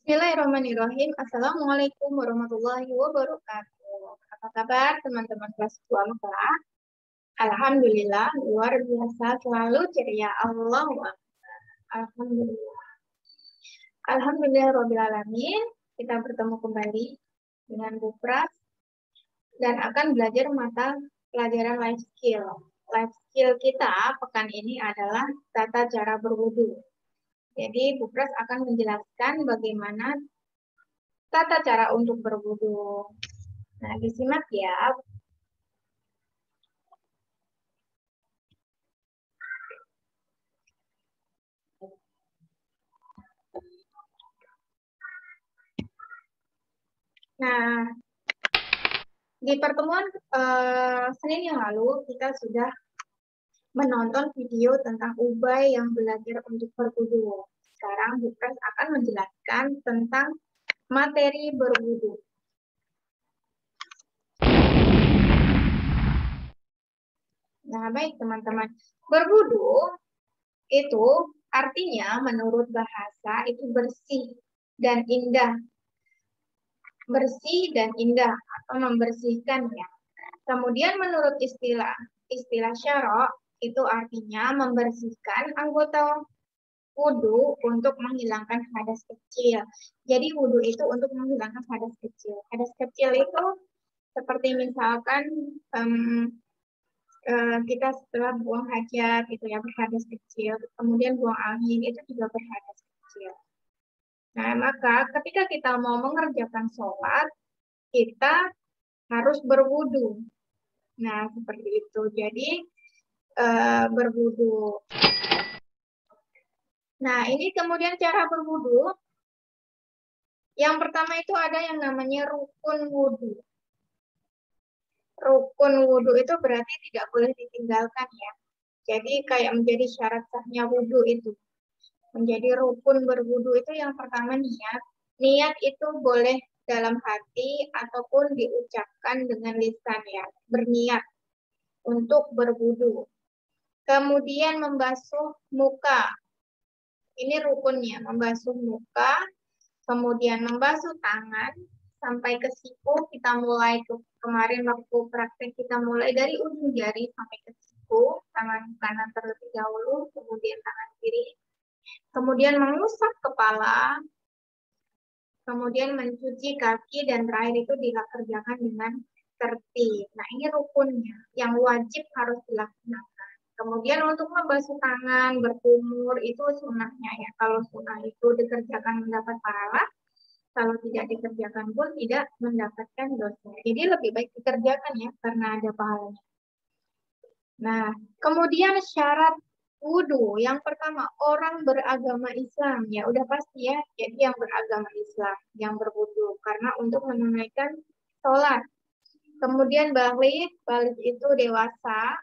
Bismillahirrahmanirrahim. Assalamualaikum warahmatullahi wabarakatuh. Apa kabar teman-teman kelas 2 Mekah? Alhamdulillah, luar biasa, selalu ceria. Allahu Akbar. Alhamdulillah. Alhamdulillah Rabbil Alamin. Kita bertemu kembali dengan Bu Pras dan akan belajar mata pelajaran life skill. Life skill kita pekan ini adalah tata cara berwudu. Jadi Bu Pras akan menjelaskan bagaimana tata cara untuk berwudu. Nah, disimak ya. Nah, di pertemuan Senin yang lalu kita sudah menonton video tentang ubay yang belajar untuk berwudu. Sekarang Bu Pras akan menjelaskan tentang materi berwudu. Nah, baik teman-teman. Berwudu itu artinya menurut bahasa itu bersih dan indah. Bersih dan indah atau membersihkan ya. Kemudian menurut istilah syarok itu artinya membersihkan anggota wudhu untuk menghilangkan hadas kecil. Jadi wudhu itu untuk menghilangkan hadas kecil. Hadas kecil itu seperti misalkan kita setelah buang hajat gitu ya berhadas kecil, kemudian buang angin itu juga berhadas kecil. Nah, maka ketika kita mau mengerjakan sholat, kita harus berwudu. Nah, seperti itu. Jadi, berwudu. Nah, ini kemudian cara berwudu. Yang pertama itu ada yang namanya rukun wudu. Rukun wudu itu berarti tidak boleh ditinggalkan ya. Jadi kayak menjadi syarat sahnya wudu itu. Menjadi rukun berwudu itu yang pertama niat. Niat itu boleh dalam hati ataupun diucapkan dengan lisan ya. Berniat untuk berwudu. Kemudian membasuh muka. Ini rukunnya, membasuh muka, kemudian membasuh tangan, sampai ke siku. Kita mulai kemarin waktu praktek kita mulai dari ujung jari sampai ke siku, tangan kanan terlebih dahulu, kemudian tangan kiri. Kemudian mengusap kepala, kemudian mencuci kaki, dan terakhir itu dikerjakan dengan tertib. Nah, ini rukunnya yang wajib harus dilaksanakan. Kemudian untuk membasuh tangan, berkumur, itu sunnahnya ya. Kalau sunnah itu dikerjakan mendapat pahala, kalau tidak dikerjakan pun tidak mendapatkan dosa. Jadi lebih baik dikerjakan ya, karena ada pahalanya. Nah, kemudian syarat wudhu. Yang pertama, orang beragama Islam. Ya, udah pasti ya. Jadi yang beragama Islam, yang berwudhu. Karena untuk menunaikan sholat. Kemudian balik itu dewasa,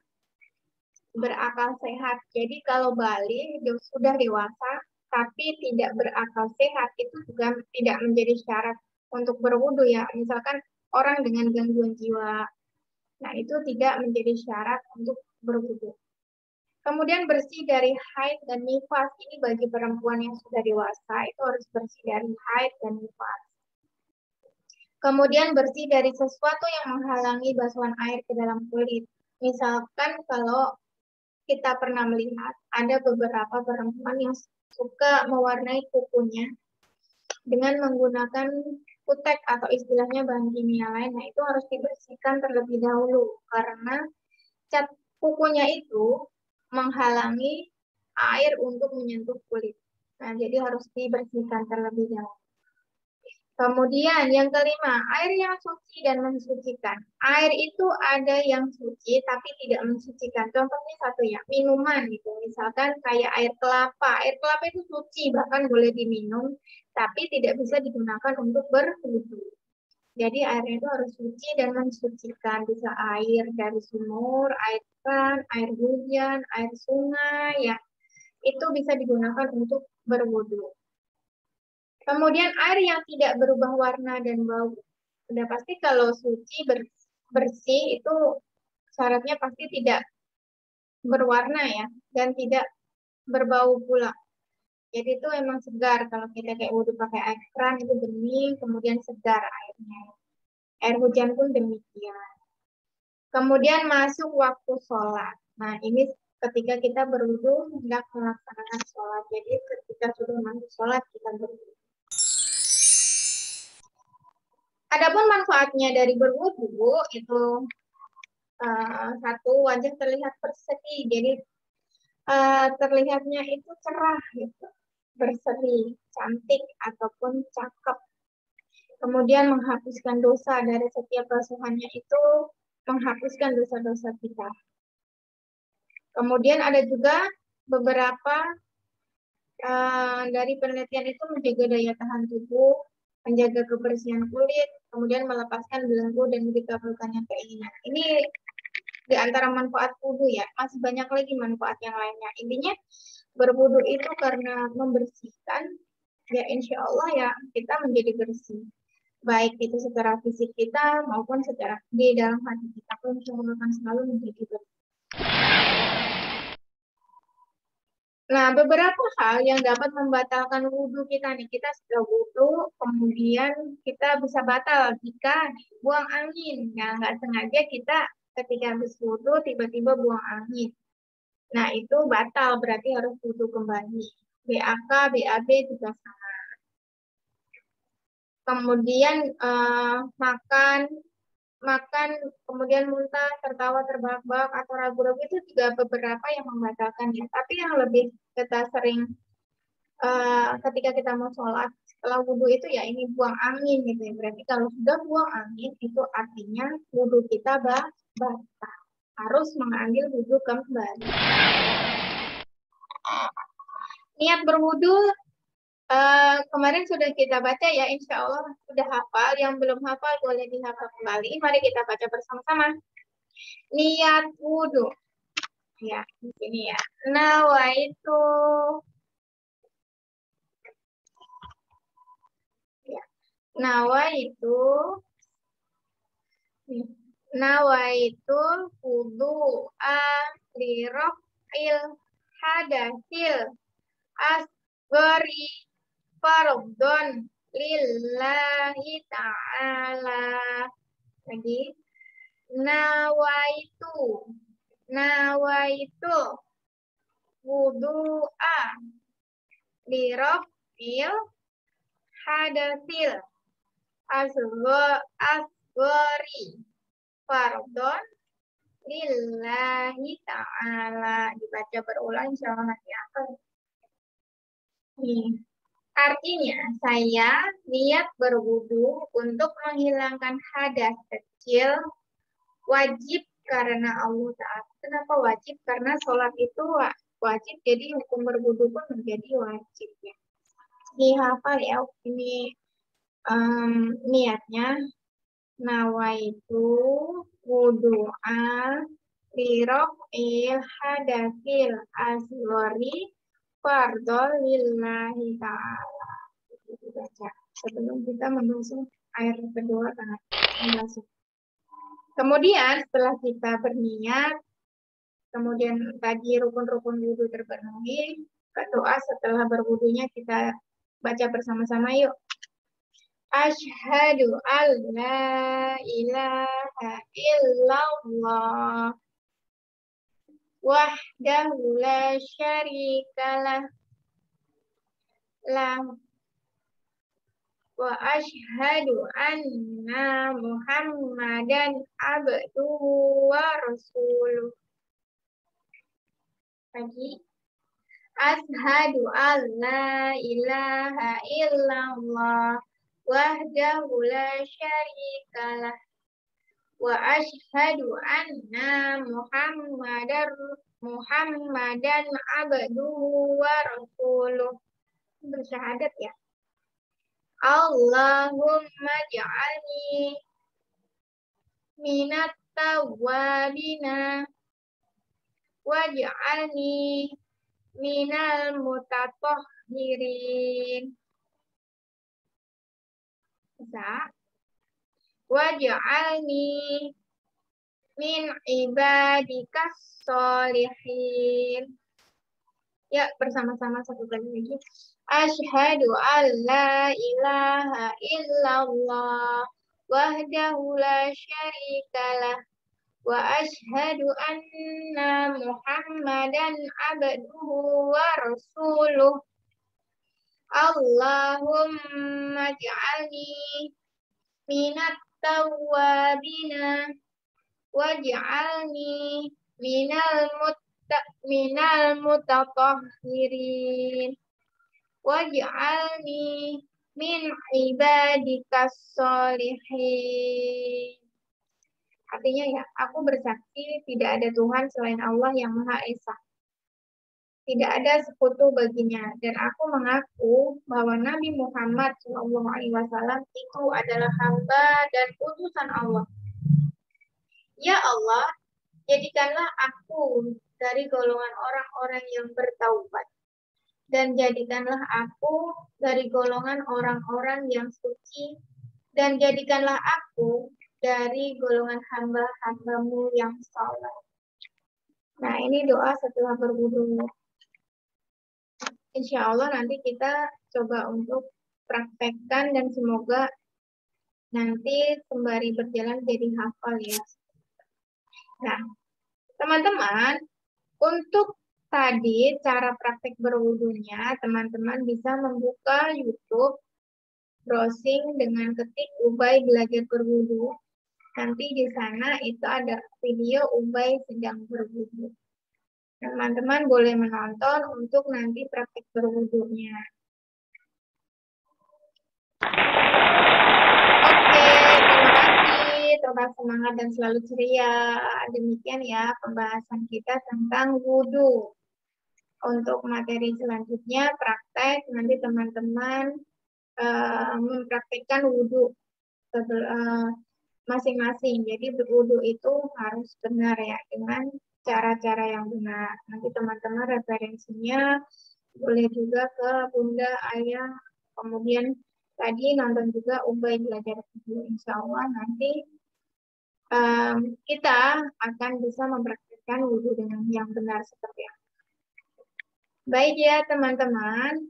berakal sehat. Jadi kalau balik sudah dewasa tapi tidak berakal sehat itu juga tidak menjadi syarat untuk berwudu ya. Misalkan orang dengan gangguan jiwa, nah itu tidak menjadi syarat untuk berwudu. Kemudian bersih dari haid dan nifas. Ini bagi perempuan yang sudah dewasa itu harus bersih dari haid dan nifas. Kemudian bersih dari sesuatu yang menghalangi basuhan air ke dalam kulit. Misalkan kalau kita pernah melihat ada beberapa perempuan yang suka mewarnai kukunya dengan menggunakan kutek atau istilahnya bahan kimia lain. Nah, itu harus dibersihkan terlebih dahulu karena cat kukunya itu menghalangi air untuk menyentuh kulit. Nah, jadi harus dibersihkan terlebih dahulu. Kemudian yang kelima, air yang suci dan mensucikan. Air itu ada yang suci tapi tidak mensucikan. Contohnya satu ya, minuman gitu. Misalkan kayak air kelapa. Air kelapa itu suci, bahkan boleh diminum, tapi tidak bisa digunakan untuk berwudu. Jadi airnya itu harus suci dan mensucikan. Bisa air dari sumur, air keran, air hujan, air sungai ya. Itu bisa digunakan untuk berwudu. Kemudian air yang tidak berubah warna dan bau. Sudah pasti kalau suci bersih itu syaratnya pasti tidak berwarna ya dan tidak berbau pula. Jadi itu emang segar. Kalau kita kayak wudhu pakai air keran itu bening, kemudian segar airnya. Air hujan pun demikian. Kemudian masuk waktu sholat. Nah, ini ketika kita berwudhu hendak melaksanakan sholat. Jadi ketika sudah masuk sholat kita berwudhu. Adapun manfaatnya dari berwudhu itu satu, wajah terlihat berseri. Jadi terlihatnya itu cerah gitu, berseri, cantik ataupun cakep. Kemudian menghapuskan dosa dari setiap basuhannya itu menghapuskan dosa-dosa kita. Kemudian ada juga beberapa dari penelitian itu menjaga daya tahan tubuh, menjaga kebersihan kulit, kemudian melepaskan belenggu dan dikabulkannya keinginan. Ini di antara manfaat wudhu ya, masih banyak lagi manfaat yang lainnya. Intinya berwudhu itu karena membersihkan, ya insya Allah ya kita menjadi bersih. Baik itu secara fisik kita maupun secara di dalam hati kita pun akan selalu menjadi bersih. Nah, beberapa hal yang dapat membatalkan wudhu kita nih. Kita sudah wudhu, kemudian kita bisa batal jika buang angin. Ya, nggak sengaja kita ketika habis wudhu tiba-tiba buang angin. Nah, itu batal, berarti harus wudhu kembali. BAK, BAB juga sama. Kemudian makan, kemudian muntah, tertawa, terbahak-bahak, atau ragu-ragu itu juga beberapa yang membatalkan ya. Tapi yang lebih kita sering ketika kita mau sholat, setelah wudhu itu ya ini buang angin gitu ya. Berarti kalau sudah buang angin itu artinya wudhu kita batal. Harus mengambil wudhu kembali. Niat berwudhu kemarin sudah kita baca ya, insya Allah sudah hafal. Yang belum hafal boleh dihafal kembali. Mari kita baca bersama-sama. Niat wudhu. Ya, di sini ya. Nawaitu. Ya. Nawaitu. Nawaitu wudu'a liraf'il hadasil asgori fardhon lillahi ta'ala. Lagi. Nawaitu wudu'a liraf'il hadasil asgori fardhon lillahi ta'ala. Dibaca berulang insyaallah nanti akan. Artinya saya niat berwudu untuk menghilangkan hadas kecil wajib karena Allah Ta'ala. Kenapa wajib? Karena sholat itu wajib, jadi hukum berwudu pun menjadi wajib ya. Dihafal ya, ini niatnya. Nawaitu wudu'a liraf'il hadasil asghari fardhon lillahi ta'ala. Itu baca sebelum kita membasuh air kedua tangan membasuh. Kemudian setelah kita berniat, kemudian tadi rukun-rukun wudhu terpenuhi, doa setelah berwudhunya kita baca bersama-sama yuk. Asyhadu an la ilaha illallah wahdahu la syarikalah wa asyhadu anna Muhammadan abduhu wa rasuluh. Lagi. Asyhadu an la ilaha illallah wahdahu la syarikalah wa asyhadu anna Muhammadan abduhu wa rasuluh. Bersyahadat ya. Allahumma ja'alni minat tawwabina waj'alni minal mutatahhirin. Bisa. Waj'alni min ibadikas sholihin. Ya, bersama-sama satu kali lagi. Asyhadu an la ilaha illallah wahdahu la syarikalah wa asyhadu anna Muhammadan abduhu wa rasuluh. Allahumma ja'alni minat tawwabina waj'alni minal mutatahhirin waj'alni min ibadikas sholihin. Artinya ya, aku bersaksi tidak ada Tuhan selain Allah yang Maha Esa. Tidak ada sekutu baginya, dan aku mengaku bahwa Nabi Muhammad SAW itu adalah hamba dan utusan Allah. Ya Allah, jadikanlah aku dari golongan orang-orang yang bertaubat, dan jadikanlah aku dari golongan orang-orang yang suci, dan jadikanlah aku dari golongan hamba-hambamu yang saleh. Nah, ini doa setelah berwudu. Insya Allah nanti kita coba untuk praktekkan dan semoga nanti sembari berjalan jadi hafal ya. Nah, teman-teman, untuk tadi cara praktek berwudunya, teman-teman bisa membuka YouTube, browsing dengan ketik Ubay belajar berwudu. Nanti di sana itu ada video Ubay sedang berwudu. Teman-teman boleh menonton untuk nanti praktek berwudunya. Oke, terima kasih. Tetap semangat dan selalu ceria. Demikian ya pembahasan kita tentang wudu. Untuk materi selanjutnya praktek, nanti teman-teman mempraktekkan wudu masing-masing. Jadi berwudu itu harus benar ya, dengan cara-cara yang benar. Nanti teman-teman referensinya boleh juga ke Bunda, Ayah, kemudian tadi nonton juga Ubay belajar video. Insya Allah nanti kita akan bisa mempraktikkan wudhu dengan yang benar seperti apa. Baik ya teman-teman,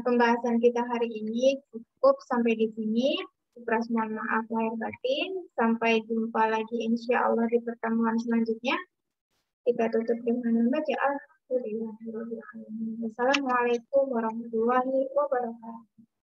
pembahasan kita hari ini cukup sampai di sini. Supras mohon maaf lahir batin. Sampai jumpa lagi insya Allah di pertemuan selanjutnya. Kita tutup dengan membaca Alhamdulillahirobbilalamin. Wassalamualaikum warahmatullahi wabarakatuh.